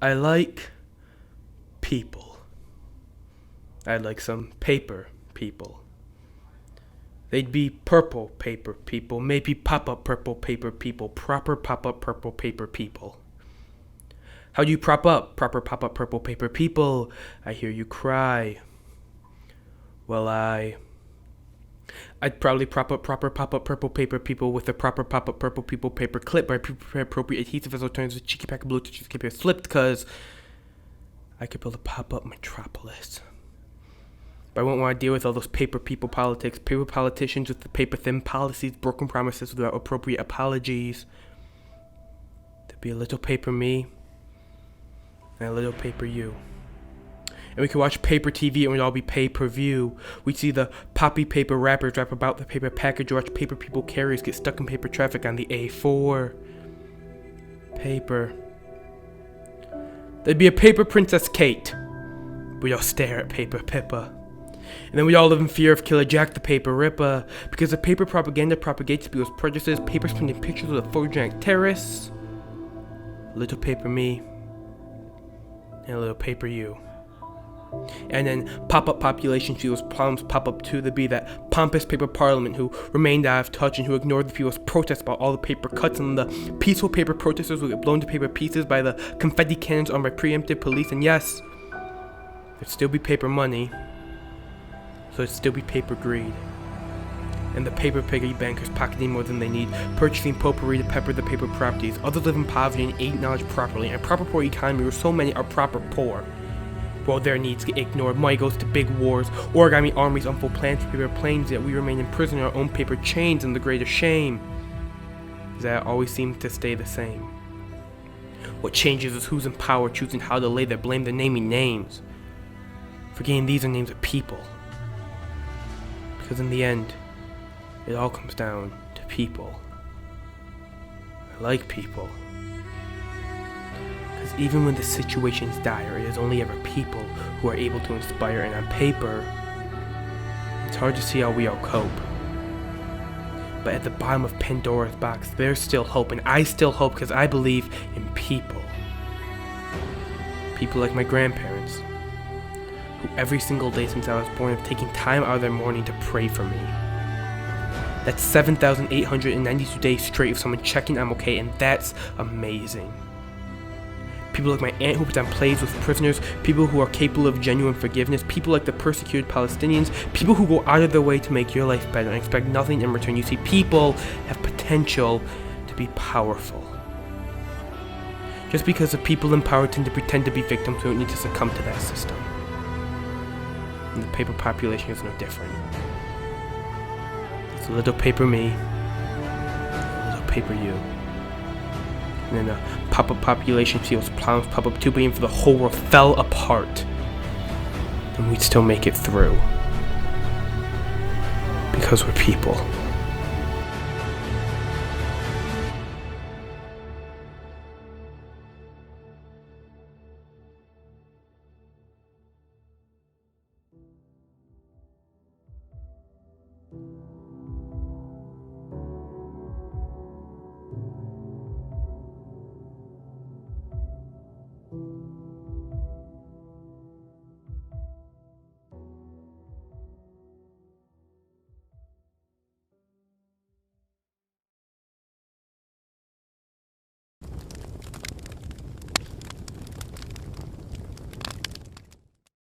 I like people. I'd like some paper people. They'd be purple paper people, maybe pop-up purple paper people, proper pop-up purple paper people. How do you prop up proper pop-up purple paper people? I hear you cry. Well, I'd probably prop up proper pop-up purple paper people with a proper pop-up purple people paper clip where I prepare appropriate adhesive as alternatives with cheeky pack of blue to keep it slipped, cause I could build a pop-up metropolis. But I won't want to deal with all those paper people politics, paper politicians with the paper thin policies, broken promises without appropriate apologies. There'd be a little paper me and a little paper you. And we could watch paper TV and we'd all be pay-per-view. We'd see the poppy paper rappers rap about the paper package, or watch paper people carriers get stuck in paper traffic on the A4. Paper. There'd be a paper Princess Kate. We'd all stare at paper Pippa. And then we all live in fear of Killer Jack the Paper Ripper, because the paper propaganda propagates people's prejudices, papers printing pictures of the photogenic terrorists. A little paper me, and a little paper you. And then pop-up population fuels problems pop up too. There'd be that pompous paper parliament who remained out of touch and who ignored the people's protests about all the paper cuts, and the peaceful paper protesters would get blown to paper pieces by the confetti cannons armed by preemptive police. And yes, there'd still be paper money, so it'd still be paper greed. And the paper piggy bankers pocketing more than they need, purchasing potpourri to pepper the paper properties. Others live in poverty and ain't acknowledged properly, and a proper poor economy where so many are proper poor. While their needs get ignored, money goes to big wars, origami armies unfold plans for paper planes, yet we remain imprisoned in our own paper chains, and the greatest shame is that it always seems to stay the same. What changes is who's in power choosing how to lay their blame, they're naming names, forgetting these are names of people. Because in the end, it all comes down to people. I like people. Because even when the situation's dire, it is only ever people who are able to inspire, and on paper, it's hard to see how we all cope. But at the bottom of Pandora's box, there's still hope, and I still hope because I believe in people. People like my grandparents, who every single day since I was born have taken time out of their morning to pray for me. That's 7,892 days straight of someone checking I'm okay, and that's amazing. People like my aunt who puts on plays with prisoners, people who are capable of genuine forgiveness, people like the persecuted Palestinians, people who go out of their way to make your life better and expect nothing in return. You see, people have potential to be powerful. Just because the people in power tend to pretend to be victims, we don't need to succumb to that system. And the paper population is no different. It's a little paper me, a little paper you. And then the pop-up population feels problems pop up too, but even if the whole world fell apart, then we'd still make it through. Because we're people.